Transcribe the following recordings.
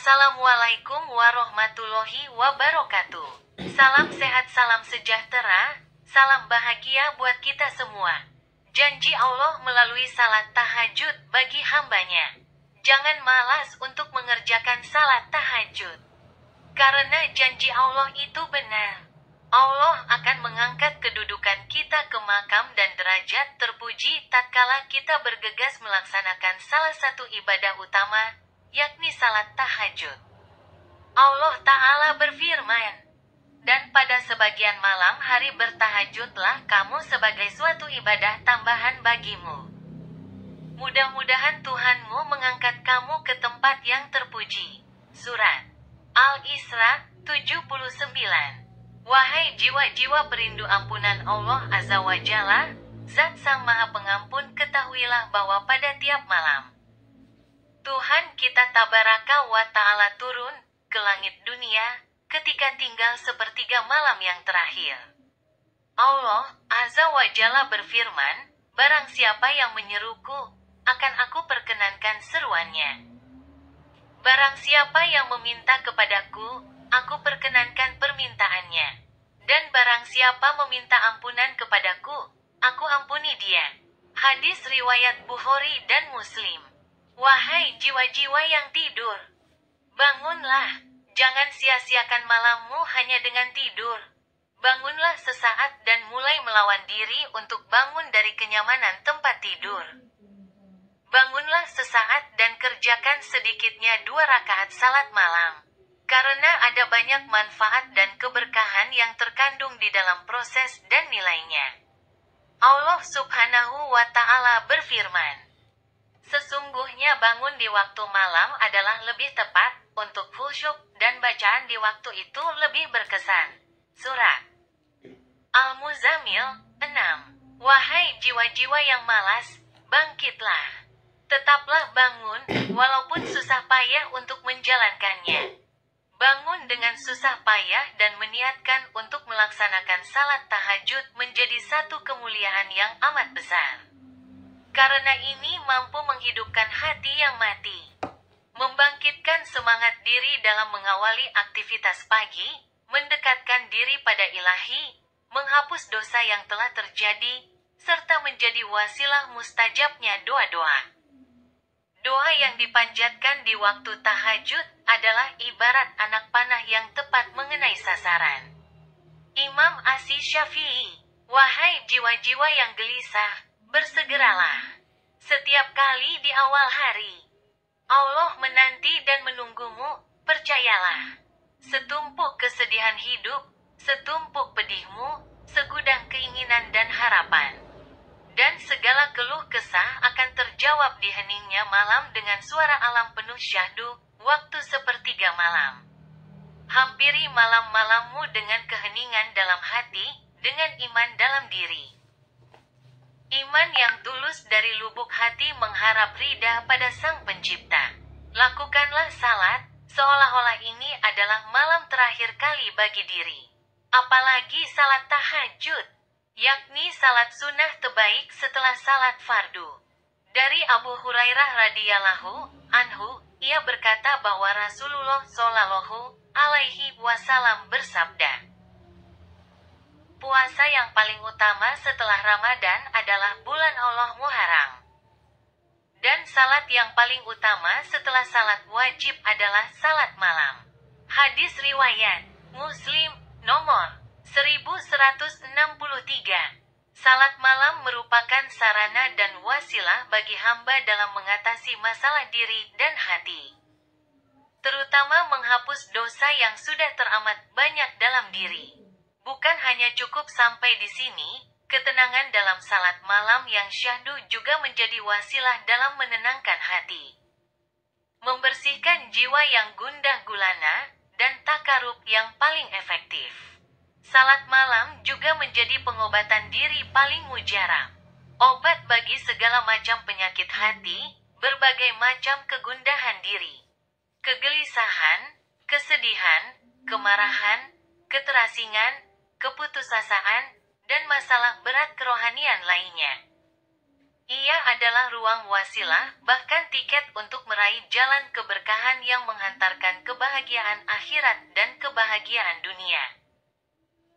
Assalamualaikum warahmatullahi wabarakatuh. Salam sehat, salam sejahtera, salam bahagia buat kita semua. Janji Allah melalui salat tahajud bagi hambanya. Jangan malas untuk mengerjakan salat tahajud. Karena janji Allah itu benar. Allah akan mengangkat kedudukan kita ke makam dan derajat terpuji tatkala kita bergegas melaksanakan salah satu ibadah utama, yakni salat tahajud. Allah Ta'ala berfirman, "Dan pada sebagian malam hari bertahajudlah kamu sebagai suatu ibadah tambahan bagimu. Mudah-mudahan Tuhanmu mengangkat kamu ke tempat yang terpuji." Surat Al-Isra 79. Wahai jiwa-jiwa perindu ampunan Allah Azza wa Jalla, Zat Sang Maha Pengampun, ketahuilah bahwa pada tiap malam Tuhan kita Tabaraka wa Ta'ala turun ke langit dunia ketika tinggal sepertiga malam yang terakhir. Allah Azza wa Jalla berfirman, "Barang siapa yang menyeruku, akan aku perkenankan seruannya. Barang siapa yang meminta kepadaku, aku perkenankan permintaannya. Dan barang siapa meminta ampunan kepadaku, aku ampuni dia." Hadis riwayat Bukhari dan Muslim. Wahai jiwa-jiwa yang tidur, bangunlah. Jangan sia-siakan malammu hanya dengan tidur. Bangunlah sesaat dan mulai melawan diri untuk bangun dari kenyamanan tempat tidur. Bangunlah sesaat dan kerjakan sedikitnya 2 rakaat salat malam. Karena ada banyak manfaat dan keberkahan yang terkandung di dalam proses dan nilainya. Allah Subhanahu wa Ta'ala berfirman, "Sesungguhnya bangun di waktu malam adalah lebih tepat untuk khusyuk dan bacaan di waktu itu lebih berkesan." Surah Al-Muzammil 6. Wahai jiwa-jiwa yang malas, bangkitlah. Tetaplah bangun, walaupun susah payah untuk menjalankannya. Bangun dengan susah payah dan meniatkan untuk melaksanakan salat tahajud menjadi satu kemuliaan yang amat besar. Karena ini mampu menghidupkan hati yang mati, membangkitkan semangat diri dalam mengawali aktivitas pagi, mendekatkan diri pada Ilahi, menghapus dosa yang telah terjadi, serta menjadi wasilah mustajabnya doa-doa. Doa yang dipanjatkan di waktu tahajud adalah ibarat anak panah yang tepat mengenai sasaran. Imam Asy-Syafi'i, wahai jiwa-jiwa yang gelisah, bersegeralah. Setiap kali di awal hari, Allah menanti dan menunggumu, percayalah. Setumpuk kesedihan hidup, setumpuk pedihmu, segudang keinginan dan harapan. Dan segala keluh kesah akan terjawab di heningnya malam dengan suara alam penuh syahdu, waktu sepertiga malam. Hampiri malam-malammu dengan keheningan dalam hati, dengan iman dalam diri. Iman yang tulus dari lubuk hati mengharap ridha pada Sang Pencipta. Lakukanlah salat, seolah-olah ini adalah malam terakhir kali bagi diri. Apalagi salat tahajud, yakni salat sunnah terbaik setelah salat fardu. Dari Abu Hurairah radhiyallahu anhu, ia berkata bahwa Rasulullah shallallahu alaihi wasallam bersabda, "Puasa yang paling utama setelah Ramadan adalah bulan Allah Muharram. Dan salat yang paling utama setelah salat wajib adalah salat malam." Hadis riwayat Muslim nomor 1163. Salat malam merupakan sarana dan wasilah bagi hamba dalam mengatasi masalah diri dan hati, terutama menghapus dosa yang sudah teramat banyak dalam diri. Bukan hanya cukup sampai di sini, ketenangan dalam salat malam yang syahdu juga menjadi wasilah dalam menenangkan hati, membersihkan jiwa yang gundah gulana, dan takarub yang paling efektif. Salat malam juga menjadi pengobatan diri paling mujarab. Obat bagi segala macam penyakit hati, berbagai macam kegundahan diri, kegelisahan, kesedihan, kemarahan, keterasingan, keputusasaan, dan masalah berat kerohanian lainnya. Ia adalah ruang wasilah, bahkan tiket untuk meraih jalan keberkahan yang menghantarkan kebahagiaan akhirat dan kebahagiaan dunia.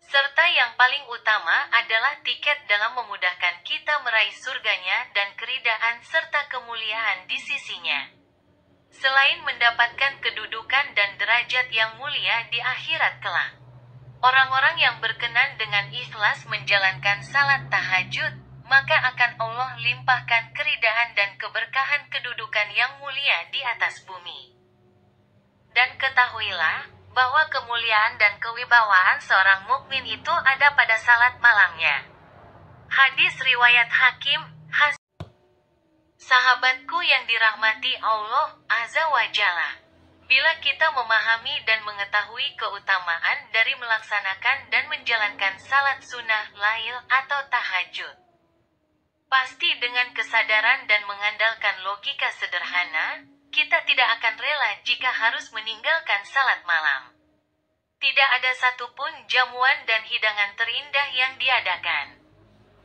Serta yang paling utama adalah tiket dalam memudahkan kita meraih surganya dan keridaan serta kemuliaan di sisinya. Selain mendapatkan kedudukan dan derajat yang mulia di akhirat kelak, orang-orang yang berkenan dengan ikhlas menjalankan salat tahajud, maka akan Allah limpahkan keridaan dan keberkahan kedudukan yang mulia di atas bumi. Dan ketahuilah bahwa kemuliaan dan kewibawaan seorang mukmin itu ada pada salat malamnya. Hadis riwayat Hakim. Sahabatku yang dirahmati Allah Azza wa Jalla, bila kita memahami dan mengetahui keutamaan dari melaksanakan dan menjalankan salat sunnah lail atau tahajud, pasti dengan kesadaran dan mengandalkan logika sederhana, kita tidak akan rela jika harus meninggalkan salat malam. Tidak ada satupun jamuan dan hidangan terindah yang diadakan,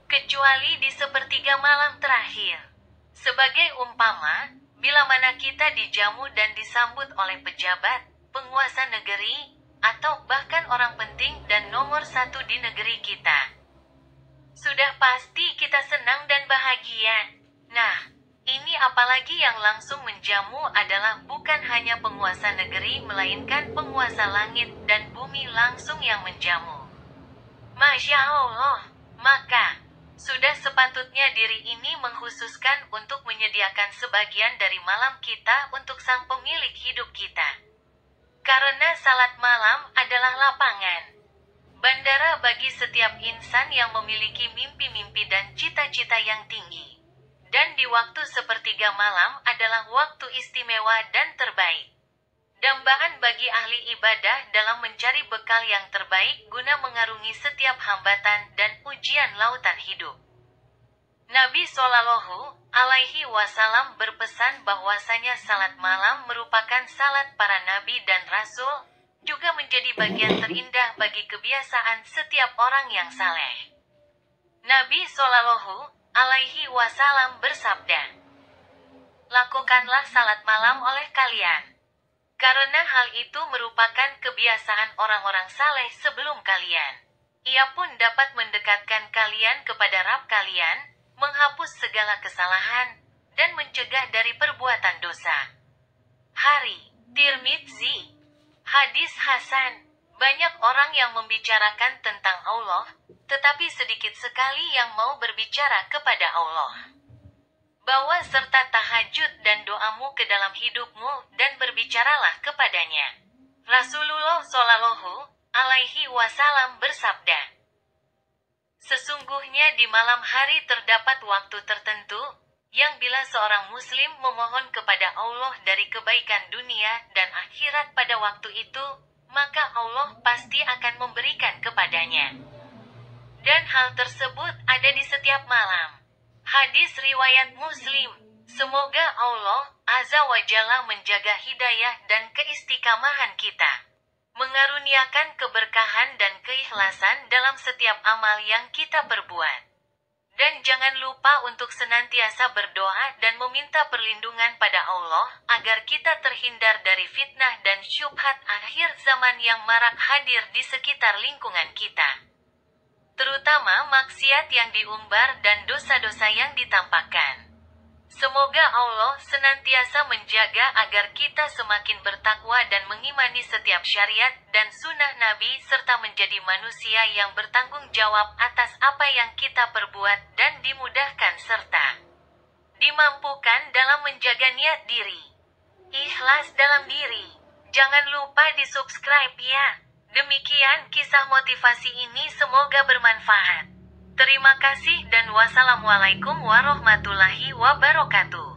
kecuali di sepertiga malam terakhir. Sebagai umpama, bila mana kita dijamu dan disambut oleh pejabat, penguasa negeri, atau bahkan orang penting dan nomor satu di negeri kita, sudah pasti kita senang dan bahagia. Nah, ini apalagi yang langsung menjamu adalah bukan hanya penguasa negeri melainkan penguasa langit dan bumi langsung yang menjamu. Masya Allah, maka sudah sepatutnya diri ini mengkhususkan untuk menyediakan sebagian dari malam kita untuk sang pemilik hidup kita. Karena salat malam adalah lapangan bandara bagi setiap insan yang memiliki mimpi-mimpi dan cita-cita yang tinggi. Dan di waktu sepertiga malam adalah waktu istimewa dan terbaik. Dambaan bagi ahli ibadah dalam mencari bekal yang terbaik guna mengarungi setiap hambatan dan ujian lautan hidup. Nabi Shallallahu Alaihi Wasallam berpesan bahwasanya salat malam merupakan salat para nabi dan rasul, juga menjadi bagian terindah bagi kebiasaan setiap orang yang saleh. Nabi Shallallahu Alaihi Wasallam bersabda, "Lakukanlah salat malam oleh kalian, karena hal itu merupakan kebiasaan orang-orang saleh sebelum kalian. Ia pun dapat mendekatkan kalian kepada Rabb kalian, menghapus segala kesalahan, dan mencegah dari perbuatan dosa." Hari Tirmidzi. Hadis Hasan. Banyak orang yang membicarakan tentang Allah, tetapi sedikit sekali yang mau berbicara kepada Allah. Bawa serta tahajud dan doamu ke dalam hidupmu dan berbicaralah kepadanya. Rasulullah Shallallahu Alaihi Wasallam bersabda, "Sesungguhnya di malam hari terdapat waktu tertentu, yang bila seorang muslim memohon kepada Allah dari kebaikan dunia dan akhirat pada waktu itu, maka Allah pasti akan memberikan kepadanya. Dan hal tersebut ada di setiap malam." Hadis riwayat Muslim. Semoga Allah Azza wa Jalla menjaga hidayah dan keistiqamahan kita, mengaruniakan keberkahan dan keikhlasan dalam setiap amal yang kita perbuat. Dan jangan lupa untuk senantiasa berdoa dan meminta perlindungan pada Allah agar kita terhindar dari fitnah dan syubhat akhir zaman yang marak hadir di sekitar lingkungan kita, terutama maksiat yang diumbar dan dosa-dosa yang ditampakkan. Semoga Allah senantiasa menjaga agar kita semakin bertakwa dan mengimani setiap syariat dan sunnah Nabi serta menjadi manusia yang bertanggung jawab atas apa yang kita perbuat dan dimudahkan serta dimampukan dalam menjaga niat diri, ikhlas dalam diri. Jangan lupa di-subscribe ya. Demikian kisah motivasi ini, semoga bermanfaat. Terima kasih dan wassalamualaikum warahmatullahi wabarakatuh.